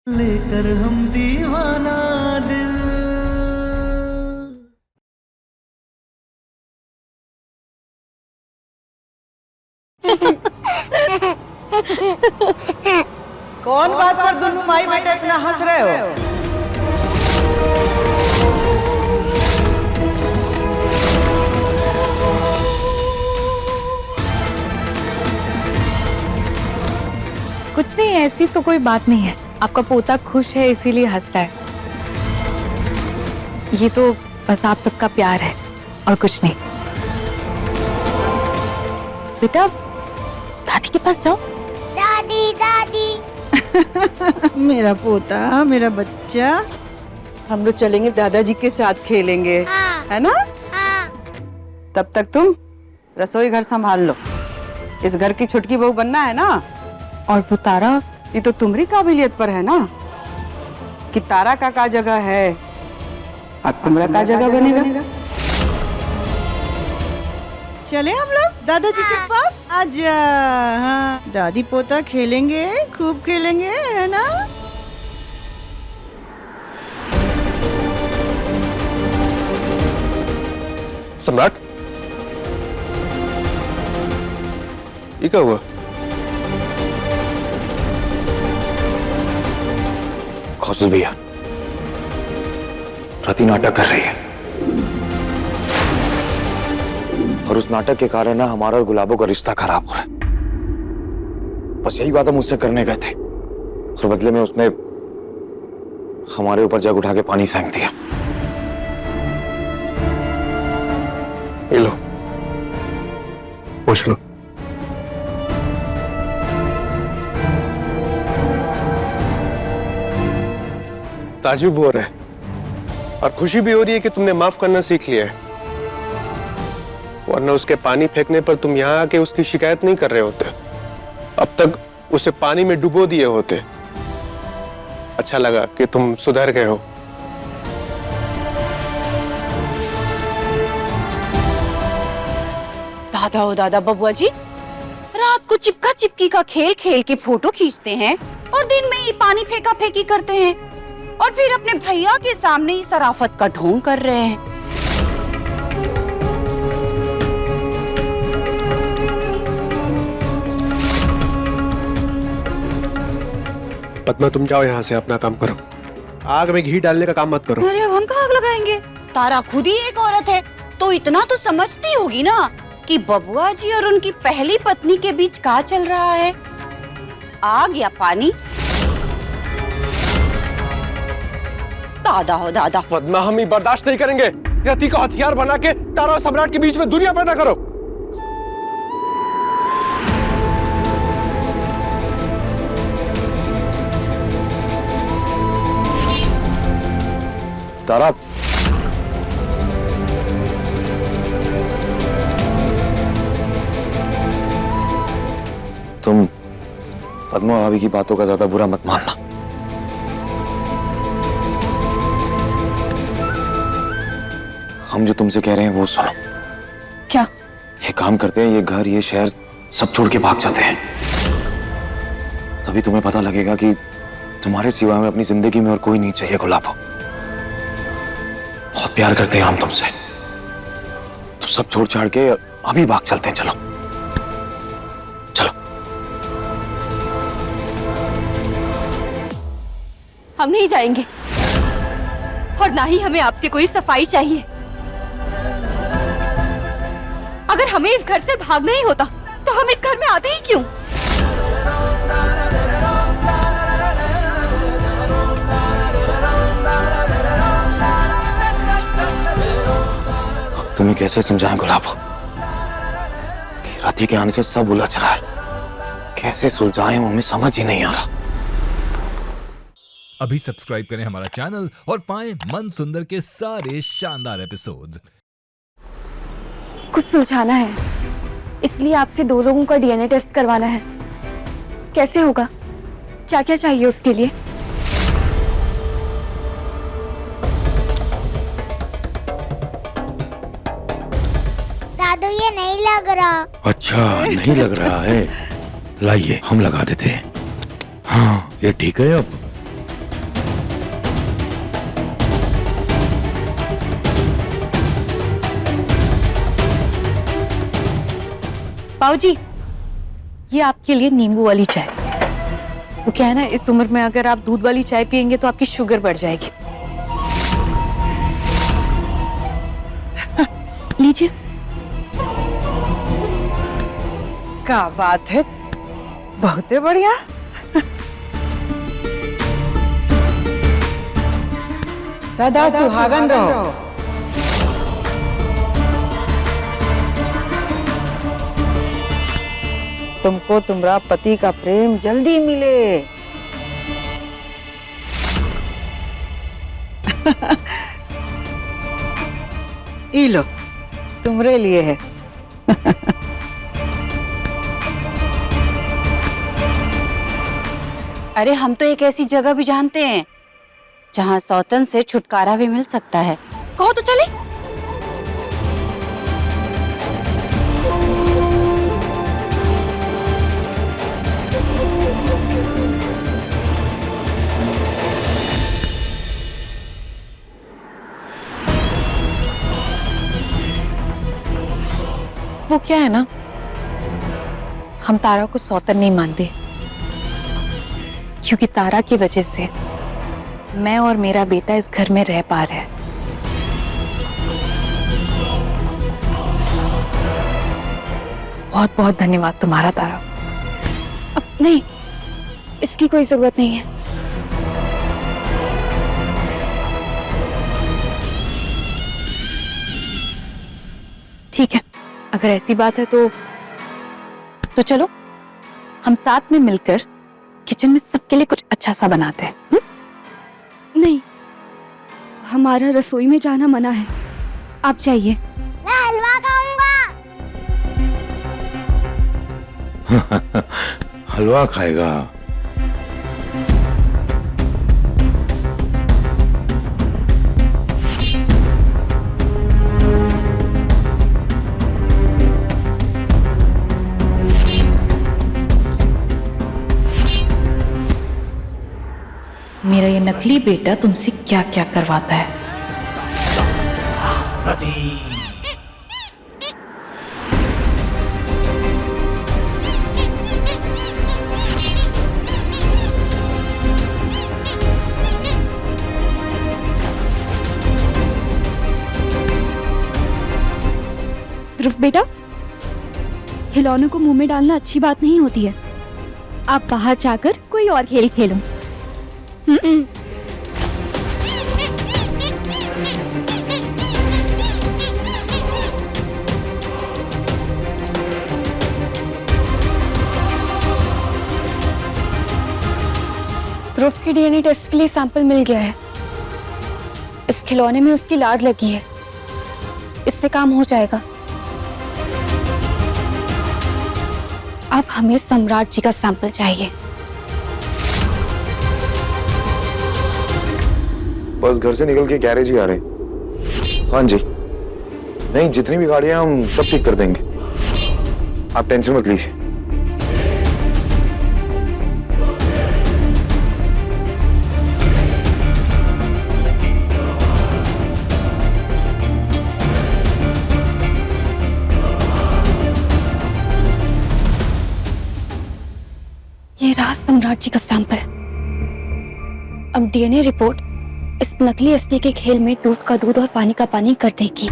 लेकर हम दीवाना दिल। कौन बात पर दोनों माई बेटे इतना हंस रहे हो? कुछ नहीं, ऐसी तो कोई बात नहीं है। आपका पोता खुश है इसीलिए हंस रहा है। ये तो बस आप सबका प्यार है और कुछ नहीं। बेटा दादी के पास जाओ। दादी दादी मेरा पोता, मेरा बच्चा। हम लोग चलेंगे, दादाजी के साथ खेलेंगे। हाँ। है ना? हाँ। तब तक तुम रसोई घर संभाल लो। इस घर की छुटकी बहू बनना है ना? और वो तारा, ये तो तुम्हारी काबिलियत पर है ना कि तारा का जगह है और तुम्हारा का जगह बनेगा। चले हम लोग दादाजी के पास। आजा। हाँ, दादी पोता खेलेंगे, खूब खेलेंगे, है ना? सम्राट, ये क्या हुआ? कौशल भैया, रति नाटक कर रही है और उस नाटक के कारण ना हमारा और गुलाबों का रिश्ता खराब हो रहा है। बस यही बात हम उससे करने गए थे और बदले में उसने हमारे ऊपर जग उठा के पानी फेंक दिया। ये लो, पूछ लो। ताजुब हो रहा है और खुशी भी हो रही है कि तुमने माफ करना सीख लिया है, वरना उसके पानी फेंकने पर तुम यहाँ आके उसकी शिकायत नहीं कर रहे होते। अब तक उसे पानी में डुबो दिए होते। अच्छा लगा कि तुम सुधर गए हो। दादा ओ दादा, बबुआ जी रात को चिपका चिपकी का खेल खेल के फोटो खींचते हैं और दिन में ही पानी फेंका फेंकी करते हैं और फिर अपने भैया के सामने ही शराफत का ढोंग कर रहे हैं। पद्मा, तुम जाओ यहाँ से, अपना काम करो। आग में घी डालने का काम मत करो। अरे अब हम कहाँ आग लगाएंगे? तारा खुद ही एक औरत है तो इतना तो समझती होगी ना कि बबुआ जी और उनकी पहली पत्नी के बीच क्या चल रहा है, आग या पानी। दादा हो दादा। पद्मा, हम ये बर्दाश्त नहीं करेंगे। रति को हथियार बना के तारा और सम्राट के बीच में दूरियां पैदा करो। तारा, तुम पद्मा भाभी की बातों का ज्यादा बुरा मत मानना। हम जो तुमसे कह रहे हैं वो सुनो। क्या? ये काम करते हैं, ये घर, ये शहर सब छोड़ के भाग जाते हैं। तभी तुम्हें पता लगेगा कि तुम्हारे सिवा में अपनी जिंदगी में और कोई नहीं चाहिए। गुलाबो, बहुत प्यार करते हैं हम तुमसे। तो सब छोड़ छाड़ के अभी भाग चलते हैं। चलो चलो। हम नहीं जाएंगे और ना ही हमें आपसे कोई सफाई चाहिए। अगर हमें इस घर से भागना ही होता तो हम इस घर में आते ही क्यों? तुम्हें कैसे समझाएं गुलाबो कि राधे के आने से सब उलझ रहा है। कैसे सुलझाएं वो हमें समझ ही नहीं आ रहा। अभी सब्सक्राइब करें हमारा चैनल और पाएं मन सुंदर के सारे शानदार एपिसोड्स। कुछ सुलझाना है, इसलिए आपसे 2 लोगों का डीएनए टेस्ट करवाना है। कैसे होगा? क्या क्या चाहिए उसके लिए? दादू ये नहीं लग रहा। अच्छा, नहीं लग रहा है। लाइए हम लगा देते हैं। हाँ, ये ठीक है अब। बाबूजी, ये आपके लिए नींबू वाली चाय। वो क्या है ना, इस उम्र में अगर आप दूध वाली चाय पियेंगे तो आपकी शुगर बढ़ जाएगी। लीजिए। क्या बात है, बहुत ही बढ़िया। सदा सुहागन रहो। तुमको तुम्हारा पति का प्रेम जल्दी मिले। ई लो, तुम्हारे लिए है। अरे हम तो एक ऐसी जगह भी जानते हैं जहाँ सौतन से छुटकारा भी मिल सकता है। कहो तो चले। वो क्या है ना, हम तारा को सौतन नहीं मानते, क्योंकि तारा की वजह से मैं और मेरा बेटा इस घर में रह पा रहे हैं। बहुत बहुत धन्यवाद तुम्हारा तारा। अब नहीं, इसकी कोई जरूरत नहीं है। ठीक है, अगर ऐसी बात है तो चलो हम साथ में मिलकर किचन में सबके लिए कुछ अच्छा सा बनाते हैं। नहीं, हमारा रसोई में जाना मना है, आप जाइए। मैं हलवा खाऊंगा। हलवा खाएगा? मेरा ये नकली बेटा तुमसे क्या क्या करवाता है। ध्रुव बेटा, खिलौनों को मुंह में डालना अच्छी बात नहीं होती है। आप बाहर जाकर कोई और खेल खेलो। ध्रुव के डीएनए टेस्ट के लिए सैंपल मिल गया है। इस खिलौने में उसकी लाड लगी है, इससे काम हो जाएगा। अब हमें सम्राट जी का सैंपल चाहिए। बस घर से निकल के गैरेज ही आ रहे। हाँ जी, नहीं जितनी भी गाड़ियां हम सब ठीक कर देंगे, आप टेंशन मत लीजिए। ये रहा सम्राट जी का सैंपल। अब डीएनए रिपोर्ट इस नकली असली के खेल में दूध का दूध और पानी का पानी कर देगी।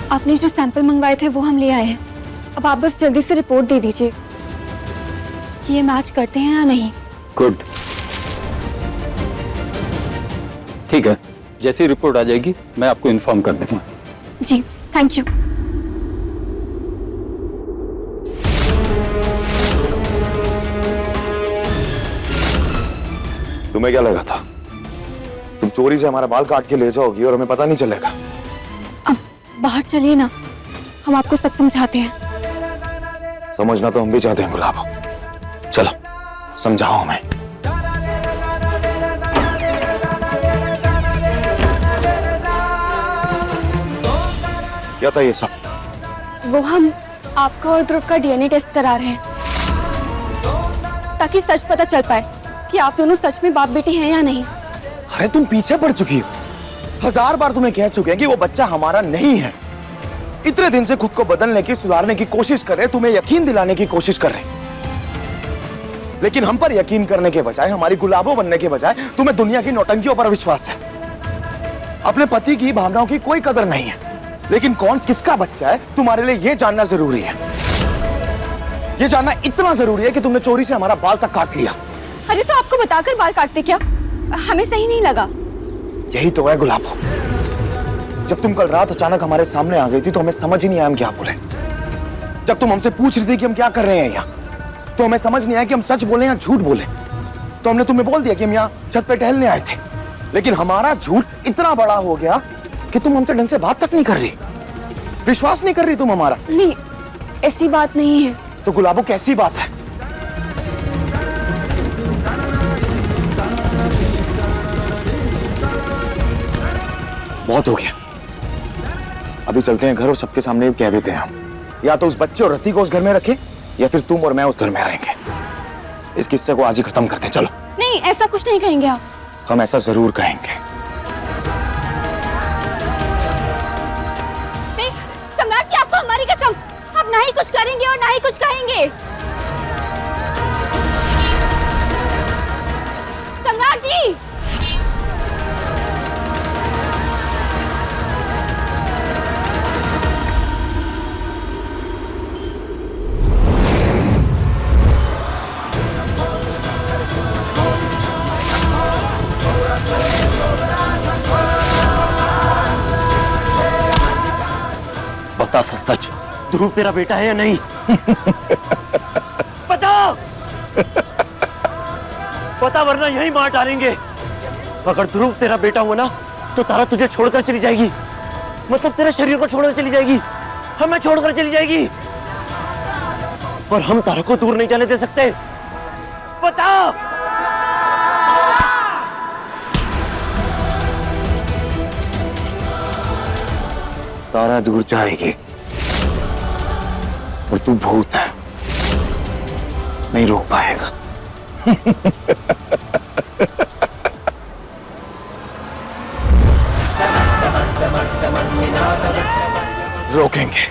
आपने जो सैंपल मंगवाए थे वो हम ले आए हैं। अब आप बस जल्दी से रिपोर्ट दे दीजिए कि ये मैच करते हैं या नहीं। गुड, ठीक है, जैसे ही रिपोर्ट आ जाएगी मैं आपको इन्फॉर्म कर दूंगा। जी, थैंक यू। तुम्हें क्या लगा था तुम चोरी से हमारा बाल काट के ले जाओगी और हमें पता नहीं चलेगा? अब बाहर चलिए ना, हम आपको सब समझाते हैं। समझना तो हम भी चाहते हैं गुलाब, चलो समझाओ हमें। क्या था ये सब? वो हम आपका और ध्रुव का डीएनए टेस्ट करा रहे हैं ताकि सच पता चल पाए कि आप दोनों सच में बाप बेटे हैं या नहीं। अरे तुम पीछे पड़ चुकी हो। 1000 बार तुम्हें कह चुके हैं कि वो बच्चा हमारा नहीं है। इतने दिन से खुद को बदलने की, सुधारने की कोशिश कर रहे, तुम्हें यकीन दिलाने की कोशिश कर रहे, लेकिन हम पर यकीन करने के बजाय, हमारी गुलाबों बनने के बजाय तुम्हें दुनिया की नौटंकियों पर विश्वास है। अपने पति की भावनाओं की कोई कदर नहीं है, लेकिन कौन किसका बच्चा है तुम्हारे लिए यह जानना जरूरी है। यह जानना इतना जरूरी है कि तुमने चोरी से हमारा बाल तक काट लिया। अरे तो आपको बताकर बाल काटते क्या? हमें सही नहीं लगा। यही तो है गुलाबो। जब तुम कल रात अचानक हमारे सामने आ गई थी तो हमें समझ ही नहीं आया हम क्या बोले। जब तुम हमसे पूछ रही थी कि हम क्या कर रहे हैं यहाँ, तो हमें समझ नहीं आया कि हम सच बोले या झूठ बोले। तो हमने तुम्हें बोल दिया कि हम यहाँ छत पे टहलने आए थे, लेकिन हमारा झूठ इतना बड़ा हो गया कि तुम हमसे ढंग से बात तक नहीं कर रही, विश्वास नहीं कर रही तुम हमारा। नहीं, ऐसी बात नहीं है। तो गुलाबो कैसी बात है? बहुत हो गया, अभी चलते हैं घर और सबके सामने कह देते हैं हम, या तो उस बच्चे और रति को उस घर में रखें या फिर तुम और मैं उस घर में रहेंगे। इस किस्से को आज ही खत्म करते हैं, चलो। नहीं, ऐसा कुछ नहीं कहेंगे आप। हम ऐसा जरूर कहेंगे। नहीं, सम्राट जी, आपको हमारी कसम, आप ना ही कुछ करेंगे और ना ही कुछ कहेंगे। सम्राट जी, बता सच, ध्रुव तेरा बेटा है या नहीं? बता बता, वरना यही मार डालेंगे। अगर ध्रुव तेरा बेटा हुआ ना तो तारा तुझे छोड़कर चली जाएगी, मतलब तेरे शरीर को छोड़कर चली जाएगी, हमें छोड़कर चली जाएगी, और हम तारा को दूर नहीं जाने दे सकते। बता। तारा दूर जाएगी और तू भूत है, नहीं रोक पाएगा। रोकेंगे,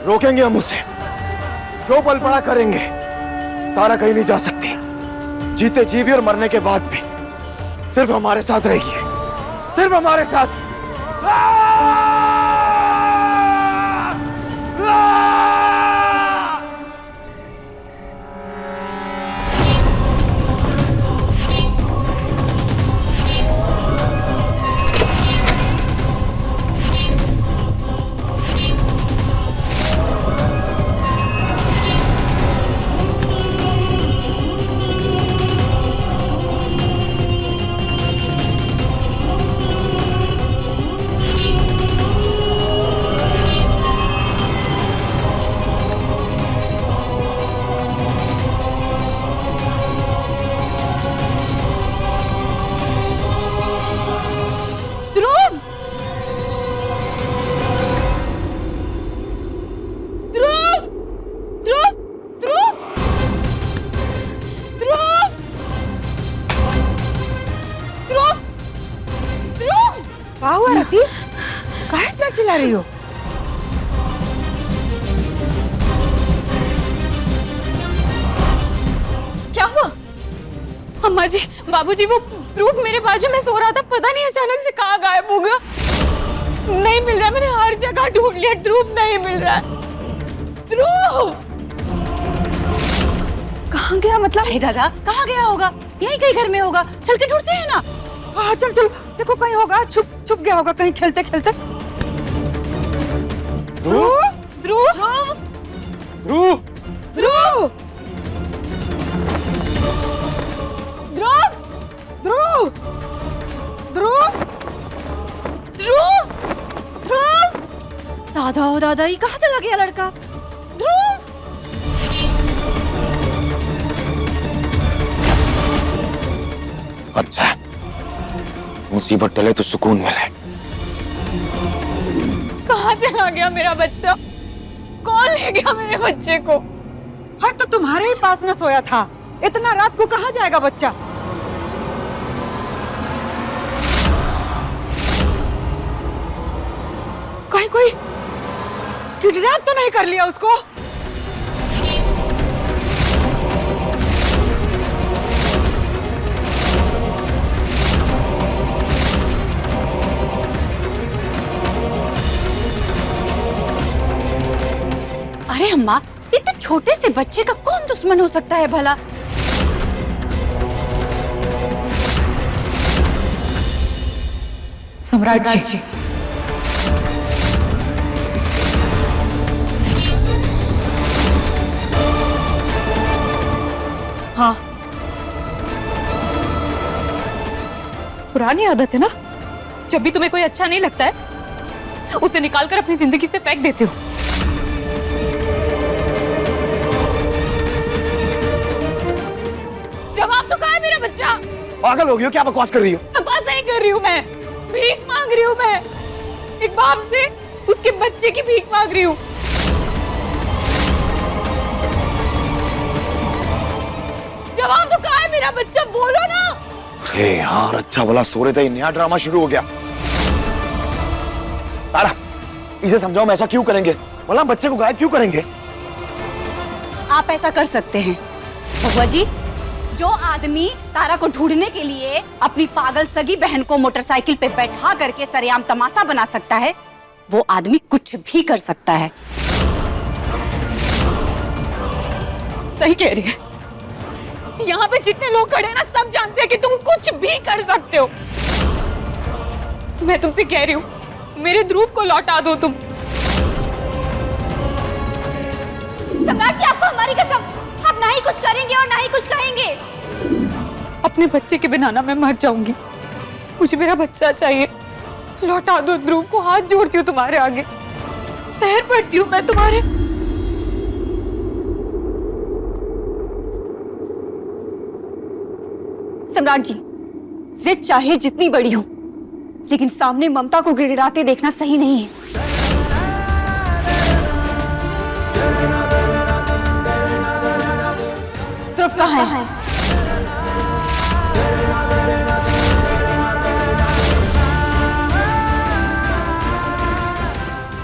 रोकेंगे हम उसे, जो बल पड़ा करेंगे। तारा कहीं नहीं जा सकती, जीते जी भी और मरने के बाद भी सिर्फ हमारे साथ रहेगी, सिर्फ हमारे साथ। क्या हुआ रति? काहे इतना चिल्ला रही हो? क्या हुआ? अम्मा जी, बाबूजी, वो ध्रुव मेरे बाजू में सो रहा था, पता नहीं अचानक से कहाँ गायब हो गया। नहीं मिल रहा, मैंने हर जगह ढूंढ लिया, ध्रुव नहीं मिल रहा है। ध्रुव कहाँ गया? मतलब अरे दादा, कहाँ गया होगा? यही कहीं घर में होगा, चल के ढूंढते हैं ना। हाँ चल चल, देखो कहीं होगा, छुप छुप गया होगा कहीं खेलते खेलते। ध्रुव, ध्रुव, ध्रुव, ध्रुव, ध्रुव, ध्रुव, ध्रुव, ध्रुव, ध्रुव। दादा ओ दादा, ये कहाँ चला गया लड़का? ध्रुव, अच्छा, मुसीबत टले तो सुकून मिले। कहाँ चला गया मेरा बच्चा? कौन ले गया मेरे बच्चे को? हर तो तुम्हारे ही पास न सोया था, इतना रात को कहाँ जाएगा बच्चा? कहीं कोई किडनैप तो नहीं कर लिया उसको? अरे अम्मा, इतने छोटे से बच्चे का कौन दुश्मन हो सकता है भला? सम्राट जी, हाँ, पुरानी आदत है ना, जब भी तुम्हें कोई अच्छा नहीं लगता है उसे निकालकर अपनी जिंदगी से फेंक देते हो। जवाब तो कहाँ है मेरा बच्चा? पागल हो गई हो क्या? बकवास कर रही हो? बकवास नहीं कर रही हूँ मैं, भीख मांग रही हूँ मैं। एक बाप से उसके बच्चे की भीख मांग रही हूँ। जवाब तो कहाँ है मेरा बच्चा? बोलो ना। अरे यार, अच्छा भला सो रहे थे, नया ड्रामा शुरू हो गया। तारा, इसे समझाओ, हम ऐसा क्यों करेंगे? भला बच्चे को गायब क्यों करेंगे? आप ऐसा कर सकते हैं भगवा जी। जो आदमी तारा को ढूंढने के लिए अपनी पागल सगी बहन को मोटरसाइकिल पे बैठा करके सरेआम तमाशा बना सकता है, वो आदमी कुछ भी कर सकता है। सही कह रही है। यहाँ पे जितने लोग खड़े हैं ना, सब जानते हैं कि तुम कुछ भी कर सकते हो। मैं तुमसे कह रही हूँ, मेरे ध्रुव को लौटा दो तुम। सम्राट जी, आपको हमारी कसम, आप ना ही कुछ करेंगे और ना ही कुछ कहेंगे। अपने बच्चे के बिना ना मैं मर जाऊंगी। मुझे मेरा बच्चा चाहिए। लौटा दो ध्रुव को, हाथ जोड़ती हूँ तुम्हारे आगे, पैर पड़ती हूँ मैं तुम्हारे। सम्राट जी, जिद चाहे जितनी बड़ी हो, लेकिन सामने ममता को गिड़गिड़ाते देखना सही नहीं है। ध्रुव कहाँ है?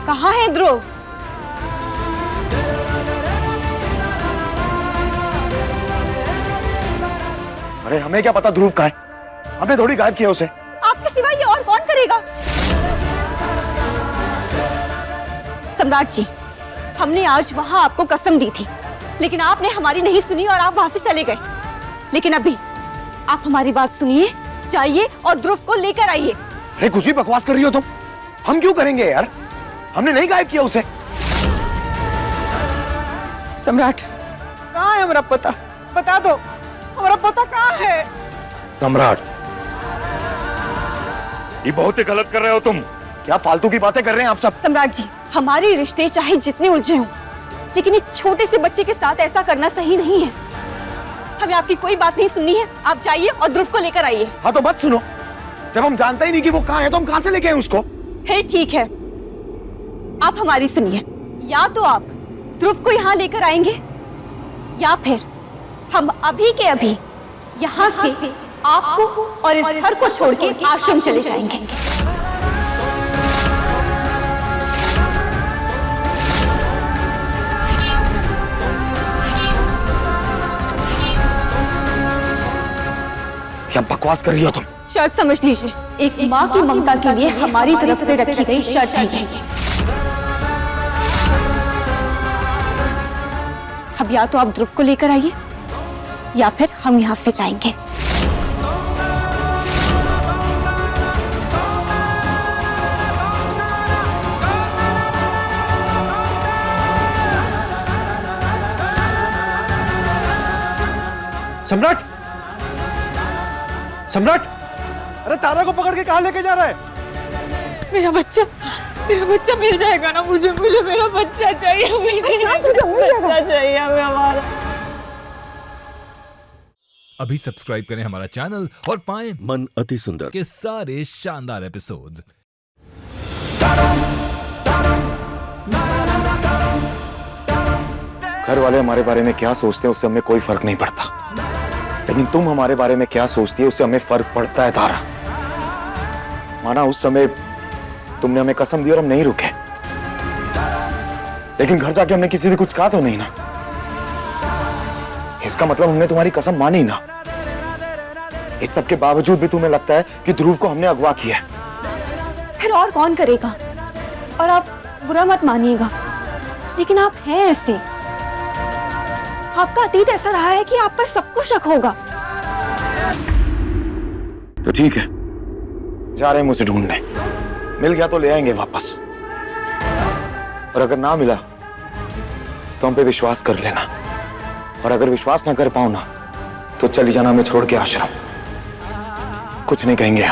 कहाँ है ध्रुव? अरे हमें क्या पता ध्रुव कहाँ है? हमने थोड़ी गायब किया उसे। आपके सिवा ये और कौन करेगा? सम्राट जी, हमने आज वहां आपको कसम दी थी, लेकिन आपने हमारी नहीं सुनी और आप वहां से चले गए। लेकिन अभी आप हमारी बात सुनिए, जाइए और ध्रुव को लेकर आइए। अरे कुछ भी बकवास कर रही हो तुम। हम क्यों करेंगे यार? हमने नहीं गायब किया उसे। सम्राट, कहाँ है हमारा पता? बता दो, हमारा पता कहाँ है? सम्राट, ये बहुत ही गलत कर रहे हो तुम। क्या फालतू की बातें कर रहे हैं आप सब? सम्राट जी, हमारे रिश्ते चाहे जितने उलझे हों, लेकिन एक छोटे से बच्चे के साथ ऐसा करना सही नहीं है। हमें आपकी कोई बात नहीं सुननी है। आप जाइए और ध्रुव को लेकर आइए। हाँ तो मत सुनो। जब हम जानते ही नहीं कि वो कहाँ है तो हम कहाँ से लेके आए उसको? है ठीक है, आप हमारी सुनिए। या तो आप ध्रुव को यहाँ लेकर आएंगे, या फिर हम अभी के अभी यहाँ से आपको और इस घर को छोड़ के आश्रम चले जाएंगे। क्या बकवास कर रही हो तुम? शर्त समझ लीजिए, एक माँ की ममता के लिए हमारी तरफ से रखी गई शर्त है ये। अब या तो आप ध्रुव को लेकर आइए, या फिर हम यहाँ से जाएंगे। सम्राट, सम्राट, अरे तारा को पकड़ के कहाँ लेके जा रहा है? मेरा बच्चा मिल जाएगा ना मुझे? मुझे मेरा बच्चा चाहिए, बच्चा चाहिए हमें हमारा। अभी सब्सक्राइब करें हमारा चैनल और पाएं मन अति सुंदर के सारे शानदार एपिसोड्स। घर वाले हमारे बारे में क्या सोचते हैं उससे हमें कोई फर्क नहीं पड़ता, लेकिन तुम हमारे बारे में क्या सोचती है उससे हमें फर्क पड़ता है तारा। माना उस समय तुमने हमें कसम दी और हम नहीं रुके, लेकिन घर जाके हमने किसी से कुछ कहा तो नहीं ना। इसका मतलब हमने तुम्हारी कसम मानी ना। इस सब के बावजूद भी तुम्हें लगता है कि ध्रुव को हमने अगवा किया है। फिर और कौन करेगा? और आप बुरा मत मानिएगा, लेकिन आप हैं ऐसे। आपका अतीत ऐसा रहा है कि आप पर सबको शक होगा। तो ठीक है, जा रहे हैं मुझे ढूंढने। मिल गया तो ले आएंगे वापस, और अगर ना मिला तो हम पे विश्वास कर लेना, और अगर विश्वास ना कर पाओ ना तो चली जाना हमें छोड़ के आश्रम। कुछ नहीं कहेंगे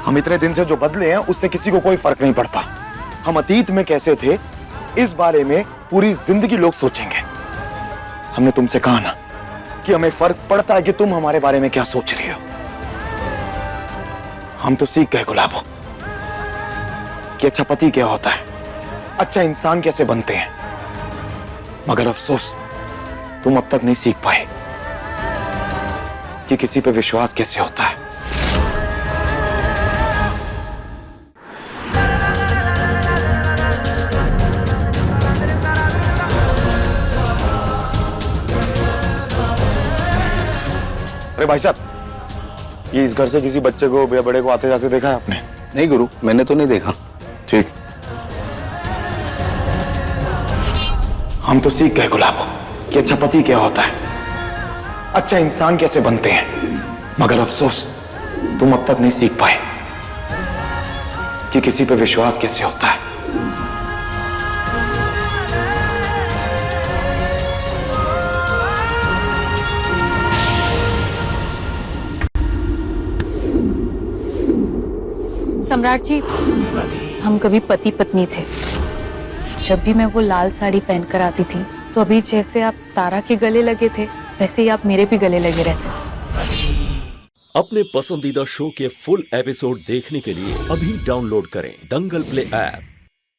हम इतने दिन से जो बदले हैं उससे किसी को कोई फर्क नहीं पड़ता। हम अतीत में कैसे थे इस बारे में पूरी जिंदगी लोग सोचेंगे। हमने तुमसे कहा ना कि हमें फर्क पड़ता है कि तुम हमारे बारे में क्या सोच रही हो। हम तो सीख गए गुलाबो कि अच्छा पति क्या होता है, अच्छा इंसान कैसे बनते हैं, मगर अफसोस तुम अब तक नहीं सीख पाए कि किसी पे विश्वास कैसे होता है। अरे भाई साहब, ये इस घर से किसी बच्चे को या बड़े को आते जाते देखा है आपने? नहीं गुरु, मैंने तो नहीं देखा। ठीक, हम तो सीख गए गुलाबो कि अच्छा पति क्या होता है, अच्छा इंसान कैसे बनते हैं, मगर अफसोस तुम अब तक नहीं सीख पाए कि किसी पे विश्वास कैसे होता है। सम्राट जी, हम कभी पति पत्नी थे। जब भी मैं वो लाल साड़ी पहनकर आती थी तो अभी जैसे आप तारा के गले लगे थे वैसे ही आप मेरे भी गले लगे रहते थे। अपने पसंदीदा शो के फुल एपिसोड देखने के लिए अभी डाउनलोड करें दंगल प्ले ऐप।